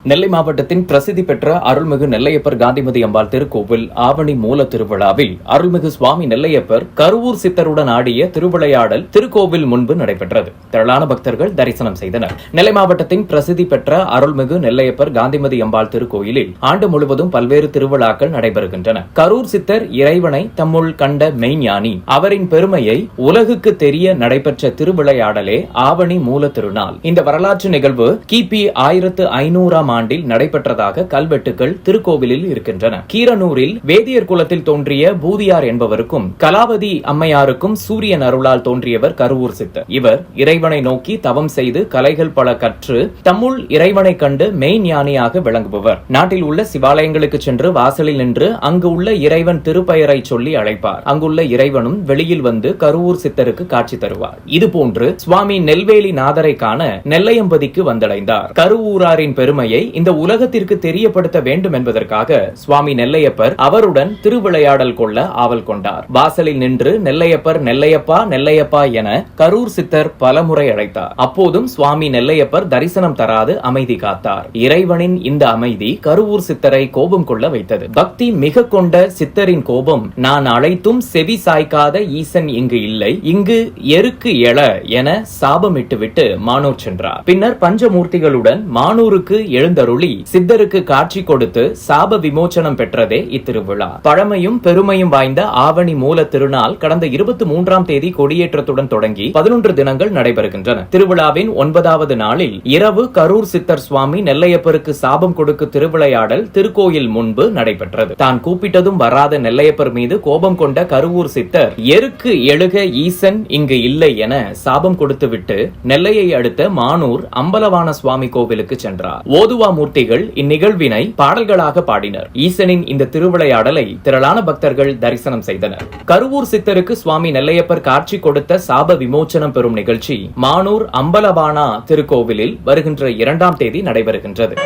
நெல்லை மாவட்டத்தின் பிரசித்தி பெற்ற அருள்மிகு நெல்லையப்பர் காந்திமதி அம்பாள் திருக்கோவில் ஆவணி மூல திருவிழாவில் அருள்மிகு சுவாமி நெல்லையப்பர் கருவூர் சித்தருடன் ஆடிய திருவிளையாடல் திருக்கோவில் முன்பு நடைபெற்றது. திரளான பக்தர்கள் தரிசனம் செய்தனர். நெல்லை மாவட்டத்தின் பிரசித்தி பெற்ற அருள்மிகு நெல்லையப்பர் காந்திமதி அம்பாள் திருக்கோயிலில் ஆண்டு முழுவதும் பல்வேறு திருவிழாக்கள் நடைபெறுகின்றன. கரூர் சித்தர் இறைவனை தம்முள் கண்ட மெய்ஞானி. அவரின் பெருமையை உலகுக்கு தெரிய நடைபெற்ற திருவிளையாடலே ஆவணி மூல திருநாள். இந்த வரலாற்று நிகழ்வு கிபி 1500 ஆண்டில் நடைபெற்றதாக கல்வெட்டுகள் திருக்கோவிலில் இருக்கின்றன. கீரனூரில் வேதியர் குலத்தில் தோன்றிய பூதியார் என்பவருக்கும் கலாவதி அம்மையாருக்கும் சூரியன் அருளால் தோன்றியவர் கருவூர் சித்தர். இவர் இறைவனை நோக்கி தவம் செய்து கலைகள் பல கற்று தம்முள் இறைவனை கண்டு மெய்ஞானியாக விளங்குபவர். நாட்டில் உள்ள சிவாலயங்களுக்கு சென்று வாசலில் நின்று அங்கு உள்ள இறைவன் திருப்பெயரை சொல்லி அழைப்பார். அங்குள்ள இறைவனும் வெளியில் வந்து கருவூர் சித்தருக்கு காட்சி தருவார். இதுபோன்று சுவாமி நெல்வேலி நாதரை காண நெல்லையம்பதிக்கு வந்தடைந்தார். கருவூராரின் பெருமையை இந்த உலகத்திற்கு தெரியப்படுத்த வேண்டும் என்பதற்காக சுவாமி நெல்லையப்பர் அவருடன் திருவிளையாடல் கொள்ள ஆவல் கொண்டார். வாசலில் நின்று நெல்லையப்பர் நெல்லையப்பா நெல்லையப்பா என கரூர் சித்தர் பலமுறை அழைத்தார். அப்போதும் சுவாமி நெல்லையப்பர் தரிசனம் தராது அமைதி காத்தார். இறைவனின் இந்த அமைதி கருவூர் சித்தரை கோபம் கொள்ள வைத்தது. பக்தி மிக கொண்ட சித்தரின் கோபம், நான் அழைத்தும் செவி சாய்க்காத ஈசன் இங்கு இல்லை, இங்கு எருக்கு எழ என சாபமிட்டுவிட்டு மானூர் சென்றார். பின்னர் பஞ்சமூர்த்திகளுடன் மானூருக்கு எழுந்தருளி சித்தருக்கு காட்சி கொடுத்து சாப விமோச்சனம் பெற்றதே இத்திருவிழா. பழமையும் பெருமையும் வாய்ந்த ஆவணி மூல திருநாள் கடந்த 23ஆம் தேதி கொடியேற்றத்துடன் தொடங்கி 11 தினங்கள் நடைபெறுகின்றன. திருவிழாவின் 9வது நாளில் இரவு கரூர் சித்தர் சுவாமி நெல்லையப்பருக்கு சாபம் கொடுக்க திருவிளையாடல் திருக்கோயில் முன்பு நடைபெற்றது. தான் கூப்பிட்டதும் வராத நெல்லையப்பர் மீது கோபம் கொண்ட கருவூர் சித்தர் எருக்கு எழுக ஈசன் இங்கு இல்லை என சாபம் கொடுத்துவிட்டு நெல்லையை அடுத்த மானூர் அம்பலவான சுவாமி கோவிலுக்கு சென்றார். ஓதுவா மூர்த்திகள் இந்நிகழ்வினை பாடல்களாக பாடினர். ஈசனின் இந்த திருவிளையாடலை திரளான பக்தர்கள் தரிசனம் செய்தனர். கருவூர் சித்தருக்கு சுவாமி நெல்லையப்பர் காட்சி கொடுத்த சாப விமோச்சனம் பெறும் நிகழ்ச்சி மானூர் அம்பலவானா திருக்கோவிலில் வருகின்ற 2ஆம் தேதி நடைபெறுகின்றது.